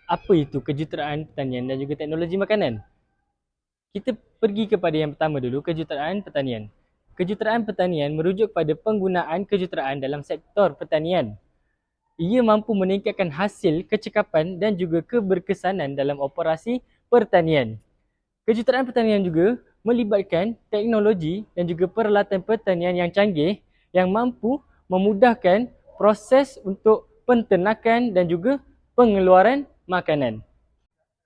Apa itu kejuruteraan pertanian dan juga teknologi makanan? Kita pergi kepada yang pertama dulu, kejuruteraan pertanian. Kejuruteraan pertanian merujuk pada penggunaan kejuruteraan dalam sektor pertanian. Ia mampu meningkatkan hasil, kecekapan dan juga keberkesanan dalam operasi pertanian. Kejuruteraan pertanian juga melibatkan teknologi dan juga peralatan pertanian yang canggih yang mampu memudahkan proses untuk penternakan dan juga pengeluaran makanan.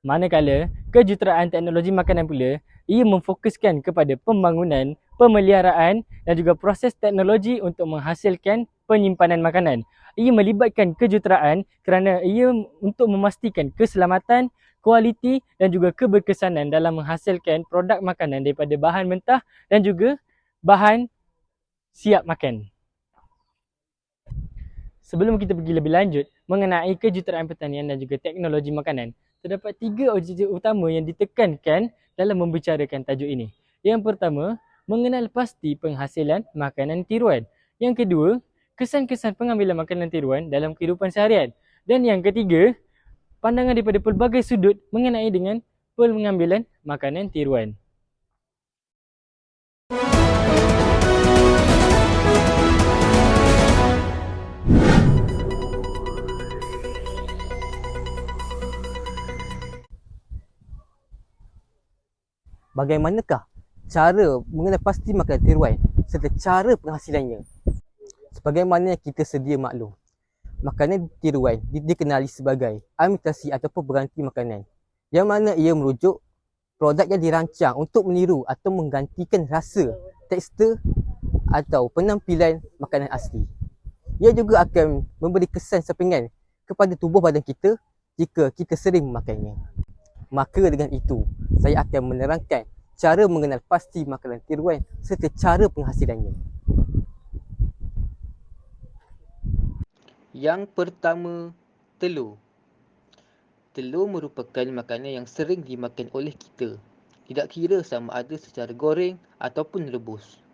Manakala kejuruteraan teknologi makanan pula, ia memfokuskan kepada pembangunan, pemeliharaan dan juga proses teknologi untuk menghasilkan penyimpanan makanan. Ia melibatkan kejuruteraan kerana ia untuk memastikan keselamatan, kualiti dan juga keberkesanan dalam menghasilkan produk makanan daripada bahan mentah dan juga bahan siap makan. Sebelum kita pergi lebih lanjut mengenai kejuruteraan pertanian dan juga teknologi makanan, terdapat 3 objektif utama yang ditekankan dalam membicarakan tajuk ini. Yang pertama, mengenal pasti penghasilan makanan tiruan. Yang kedua, kesan-kesan pengambilan makanan tiruan dalam kehidupan seharian. Dan yang ketiga, pandangan daripada pelbagai sudut mengenai dengan pengambilan makanan tiruan. Bagaimanakah cara mengenal pasti makanan tiruan serta cara penghasilannya? Sebagaimana kita sedia maklum, makanan tiruan dikenali sebagai imitasi ataupun berganti makanan, yang mana ia merujuk produk yang dirancang untuk meniru atau menggantikan rasa, tekstur atau penampilan makanan asli. Ia juga akan memberi kesan sampingan kepada tubuh badan kita jika kita sering memakannya. Maka dengan itu, saya akan menerangkan cara mengenal pasti makanan tiruan serta cara penghasilannya. Yang pertama, telur. Telur merupakan makanan yang sering dimakan oleh kita, tidak kira sama ada secara goreng ataupun rebus.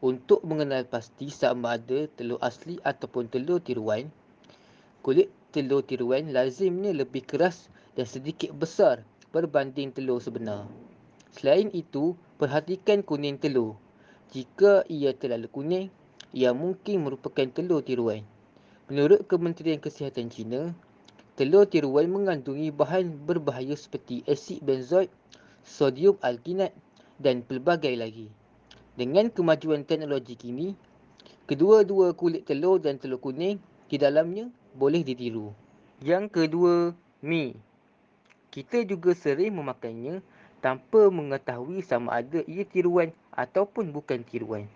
Untuk mengenal pasti sama ada telur asli ataupun telur tiruan, kulit telur tiruan lazimnya lebih keras dan sedikit besar berbanding telur sebenar. Selain itu, perhatikan kuning telur. Jika ia terlalu kuning, ia mungkin merupakan telur tiruan. Menurut Kementerian Kesihatan China, telur tiruan mengandungi bahan berbahaya seperti asid benzoid, sodium alginat dan pelbagai lagi. Dengan kemajuan teknologi kini, kedua-dua kulit telur dan telur kuning di dalamnya boleh ditiru. Yang kedua, mi. Kita juga sering memakannya tanpa mengetahui sama ada ia tiruan ataupun bukan tiruan.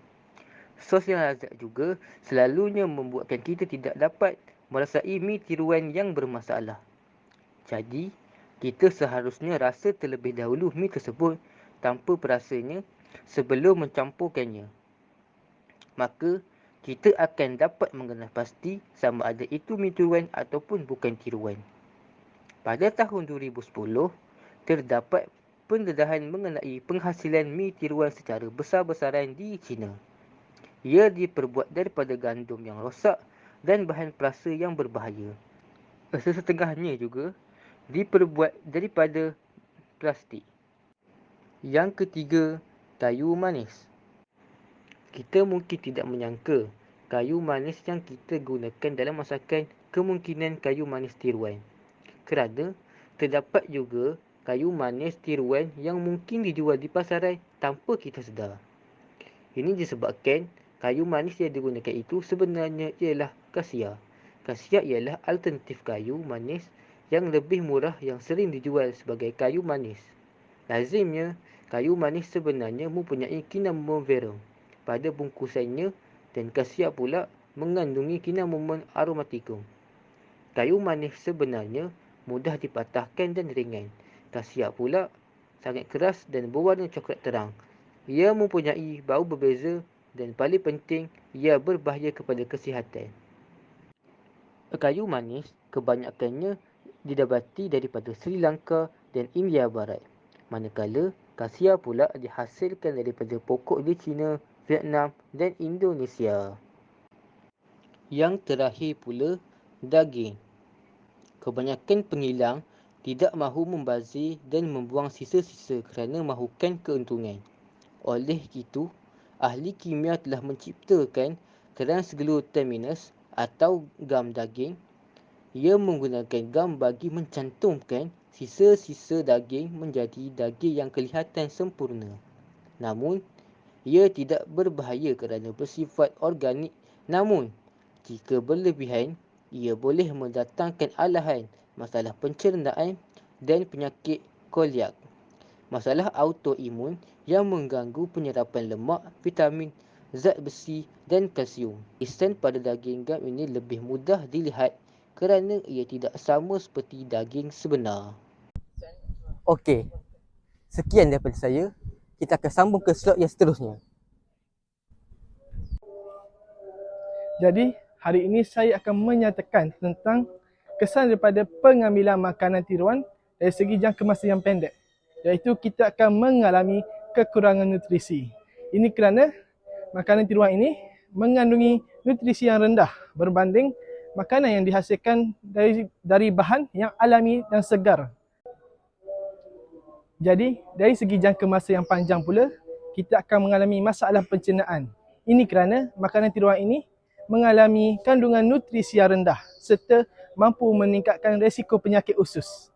Sos yang lazat juga selalunya membuatkan kita tidak dapat merasai mi tiruan yang bermasalah. Jadi, kita seharusnya rasa terlebih dahulu mi tersebut tanpa perasanya sebelum mencampurkannya. Maka, kita akan dapat mengenal pasti sama ada itu mi tiruan ataupun bukan tiruan. Pada tahun 2010, terdapat pendedahan mengenai penghasilan mi tiruan secara besar-besaran di China. Ia diperbuat daripada gandum yang rosak dan bahan perasa yang berbahaya. Sesetengahnya juga diperbuat daripada plastik. Yang ketiga, kayu manis. Kita mungkin tidak menyangka kayu manis yang kita gunakan dalam masakan kemungkinan kayu manis tiruan. Kerana terdapat juga kayu manis tiruan yang mungkin dijual di pasaran tanpa kita sedar. Ini disebabkan kayu manis yang digunakan itu sebenarnya ialah kasia. Kasia ialah alternatif kayu manis yang lebih murah yang sering dijual sebagai kayu manis. Lazimnya, kayu manis sebenarnya mempunyai cinnamon verum pada bungkusannya dan kasia pula mengandungi cinnamon aromaticum. Kayu manis sebenarnya mudah dipatahkan dan ringan. Kasia pula sangat keras dan berwarna coklat terang. Ia mempunyai bau berbeza dan paling penting, ia berbahaya kepada kesihatan. Kayu manis kebanyakannya didapati daripada Sri Lanka dan India Barat. Manakala kasia pula dihasilkan daripada pokok di China, Vietnam dan Indonesia. Yang terakhir pula, daging. Kebanyakan pengilang tidak mahu membazir dan membuang sisa-sisa kerana mahukan keuntungan. Oleh itu, ahli kimia telah menciptakan transglutaminase atau gam daging. Ia menggunakan gam bagi mencantumkan sisa-sisa daging menjadi daging yang kelihatan sempurna. Namun, ia tidak berbahaya kerana bersifat organik. Namun, jika berlebihan, ia boleh mendatangkan alahan, masalah pencernaan dan penyakit koliak. Masalah autoimun yang mengganggu penyerapan lemak, vitamin, zat besi dan kalsium. Isen pada daging gam ini lebih mudah dilihat kerana ia tidak sama seperti daging sebenar. Okey, sekian daripada saya. Kita akan sambung ke slot yang seterusnya. Jadi, hari ini saya akan menyatakan tentang kesan daripada pengambilan makanan tiruan dari segi jangka masa yang pendek. Iaitu kita akan mengalami kekurangan nutrisi. Ini kerana makanan tiruan ini mengandungi nutrisi yang rendah berbanding makanan yang dihasilkan dari bahan yang alami dan segar. Jadi, dari segi jangka masa yang panjang pula, kita akan mengalami masalah pencernaan. Ini kerana makanan tiruan ini mengalami kandungan nutrisi yang rendah serta mampu meningkatkan risiko penyakit usus.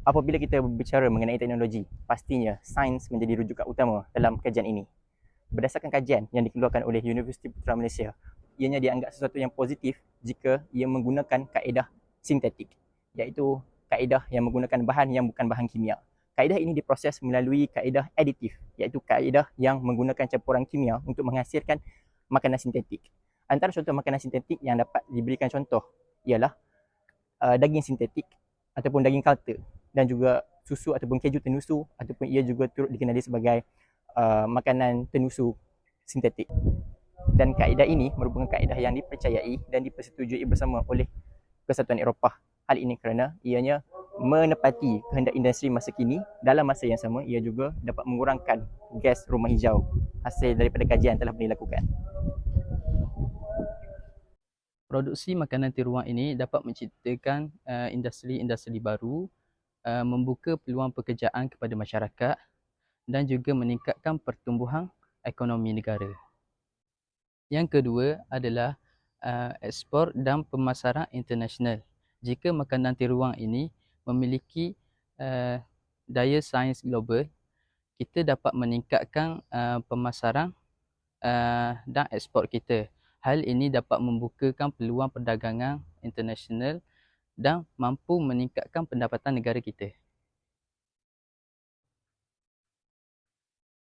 Apabila kita berbicara mengenai teknologi, pastinya sains menjadi rujukan utama dalam kajian ini. Berdasarkan kajian yang dikeluarkan oleh Universiti Putra Malaysia, ianya dianggap sesuatu yang positif jika ia menggunakan kaedah sintetik, iaitu kaedah yang menggunakan bahan yang bukan bahan kimia. Kaedah ini diproses melalui kaedah aditif, iaitu kaedah yang menggunakan campuran kimia untuk menghasilkan makanan sintetik. Antara contoh makanan sintetik yang dapat diberikan contoh ialah daging sintetik ataupun daging kalta, dan juga susu ataupun keju tenusu, ataupun ia juga turut dikenali sebagai makanan tenusu sintetik. Dan kaedah ini merupakan kaedah yang dipercayai dan dipersetujui bersama oleh Kesatuan Eropah. Hal ini kerana ianya menepati kehendak industri masa kini. Dalam masa yang sama, ia juga dapat mengurangkan gas rumah hijau hasil daripada kajian telah dilakukan. Produksi makanan tiruan ini dapat menciptakan industri-industri baru, membuka peluang pekerjaan kepada masyarakat dan juga meningkatkan pertumbuhan ekonomi negara. Yang kedua adalah ekspor dan pemasaran internasional. Jika makanan tiruan ini memiliki daya sains global, kita dapat meningkatkan pemasaran dan ekspor kita. Hal ini dapat membukakan peluang perdagangan internasional dan mampu meningkatkan pendapatan negara kita.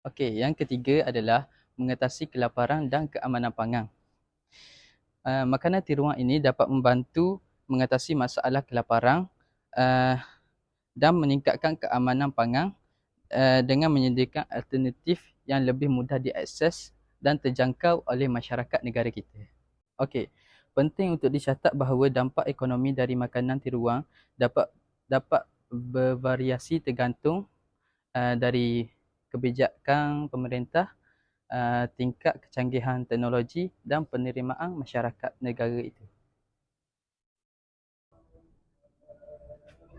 Okey, yang ketiga adalah mengatasi kelaparan dan keamanan pangan. Makanan tiruan ini dapat membantu mengatasi masalah kelaparan dan meningkatkan keamanan pangan dengan menyediakan alternatif yang lebih mudah diakses dan terjangkau oleh masyarakat negara kita. Okey, penting untuk dicatat bahawa dampak ekonomi dari makanan tiruan dapat bervariasi tergantung dari kebijakan pemerintah tingkat kecanggihan teknologi dan penerimaan masyarakat negara itu.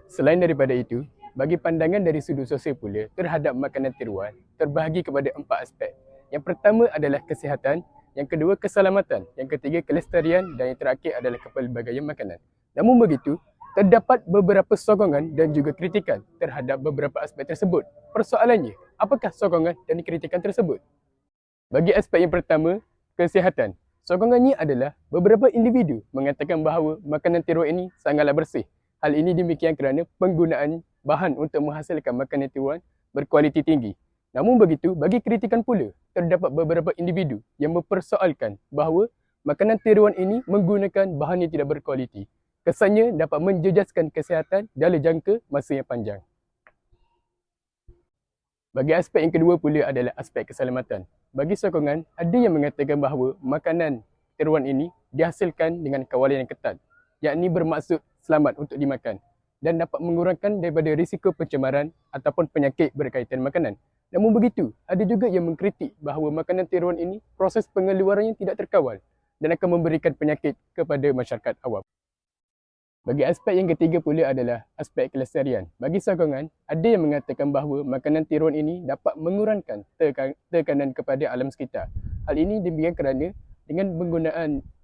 Selain daripada itu, bagi pandangan dari sudut sosial pula terhadap makanan tiruan terbahagi kepada 4 aspek. Yang pertama adalah kesihatan, yang kedua keselamatan, yang ketiga kelestarian dan yang terakhir adalah kepelbagaian makanan. Namun begitu, terdapat beberapa sokongan dan juga kritikan terhadap beberapa aspek tersebut. Persoalannya, apakah sokongan dan kritikan tersebut? Bagi aspek yang pertama, kesihatan. Sokongannya adalah beberapa individu mengatakan bahawa makanan tiruan ini sangatlah bersih. Hal ini demikian kerana penggunaan bahan untuk menghasilkan makanan tiruan berkualiti tinggi. Namun begitu, bagi kritikan pula, terdapat beberapa individu yang mempersoalkan bahawa makanan tiruan ini menggunakan bahan yang tidak berkualiti. Kesannya dapat menjejaskan kesihatan dalam jangka masa yang panjang. Bagi aspek yang kedua pula adalah aspek keselamatan. Bagi sokongan, ada yang mengatakan bahawa makanan tiruan ini dihasilkan dengan kawalan yang ketat, yakni bermaksud selamat untuk dimakan dan dapat mengurangkan daripada risiko pencemaran ataupun penyakit berkaitan makanan. Namun begitu, ada juga yang mengkritik bahawa makanan tiruan ini proses pengeluarannya tidak terkawal dan akan memberikan penyakit kepada masyarakat awam. Bagi aspek yang ketiga pula adalah aspek kelestarian. Bagi sokongan, ada yang mengatakan bahawa makanan tiruan ini dapat mengurangkan tekanan kepada alam sekitar. Hal ini demikian kerana dengan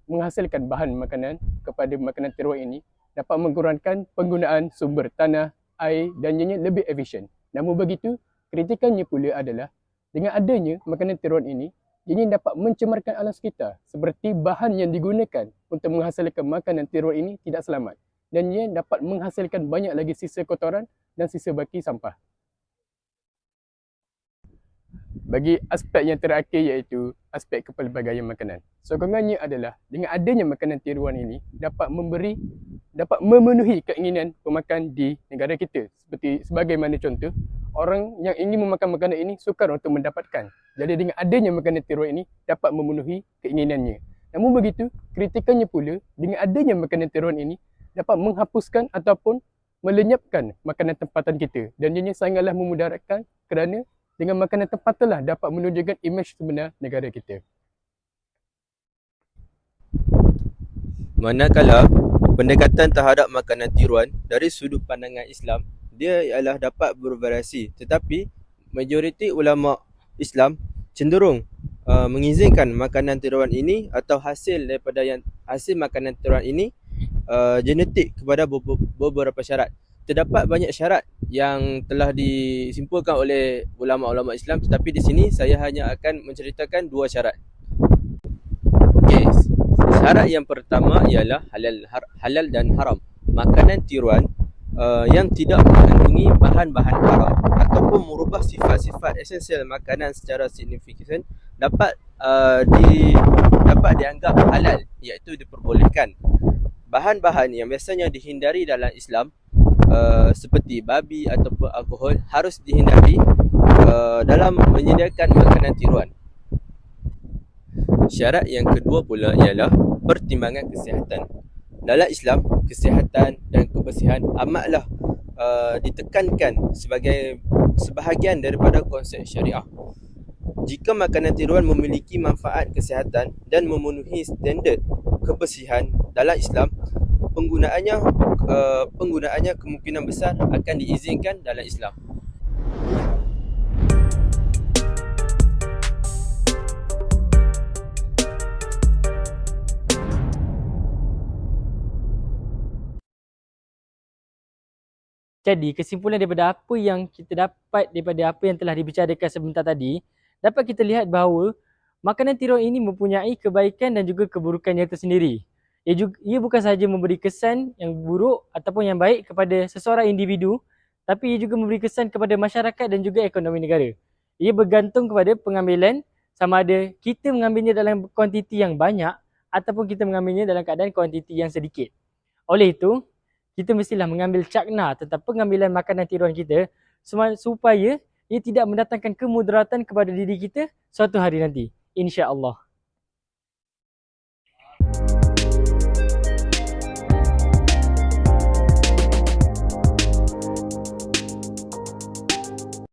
menghasilkan bahan makanan kepada makanan tiruan ini dapat mengurangkan penggunaan sumber tanah, air dan ianya lebih efisien. Namun begitu, kritikannya pula adalah dengan adanya makanan tiruan ini, ianya dapat mencemarkan alam sekitar seperti bahan yang digunakan untuk menghasilkan makanan tiruan ini tidak selamat dan ia dapat menghasilkan banyak lagi sisa kotoran dan sisa baki sampah. Bagi aspek yang terakhir iaitu aspek kepelbagaian makanan. Sokongannya adalah dengan adanya makanan tiruan ini dapat memenuhi keinginan pemakan di negara kita. Seperti sebagaimana contoh, orang yang ingin memakan makanan ini sukar untuk mendapatkan. Jadi dengan adanya makanan tiruan ini dapat memenuhi keinginannya. Namun begitu, kritikannya pula dengan adanya makanan tiruan ini dapat menghapuskan ataupun melenyapkan makanan tempatan kita dan ianya sangatlah memudaratkan kerana dengan makanan tempatan dapat menunjukkan imej sebenar negara kita. Manakala pendekatan terhadap makanan tiruan dari sudut pandangan Islam, dia ialah dapat bervariasi, tetapi majoriti ulama Islam cenderung mengizinkan makanan tiruan ini atau hasil makanan tiruan ini genetik kepada beberapa syarat. Terdapat banyak syarat yang telah disimpulkan oleh ulama-ulama Islam, tetapi di sini saya hanya akan menceritakan 2 syarat. Okey, syarat yang pertama ialah halal dan haram. Makanan tiruan yang tidak mengandungi bahan-bahan haram ataupun merubah sifat-sifat esensial makanan secara signifikan dapat dianggap halal, iaitu diperbolehkan. Bahan-bahan yang biasanya dihindari dalam Islam seperti babi ataupun alkohol harus dihindari dalam menyediakan makanan tiruan. Syarat yang kedua pula ialah pertimbangan kesihatan. Dalam Islam, kesihatan dan kebersihan amatlah ditekankan sebagai sebahagian daripada konsep syariah. Jika makanan tiruan memiliki manfaat kesihatan dan memenuhi standard kebersihan dalam Islam, penggunaannya kemungkinan besar akan diizinkan dalam Islam. Jadi, kesimpulan daripada apa yang kita dapat daripada apa yang telah dibicarakan sebentar tadi, dapat kita lihat bahawa makanan tiruan ini mempunyai kebaikan dan juga keburukannya tersendiri. Ia bukan sahaja memberi kesan yang buruk ataupun yang baik kepada seseorang individu, tapi ia juga memberi kesan kepada masyarakat dan juga ekonomi negara. Ia bergantung kepada pengambilan, sama ada kita mengambilnya dalam kuantiti yang banyak ataupun kita mengambilnya dalam keadaan kuantiti yang sedikit. Oleh itu, kita mestilah mengambil cakna tentang pengambilan makanan tiruan kita supaya ia tidak mendatangkan kemudaratan kepada diri kita suatu hari nanti. InsyaAllah.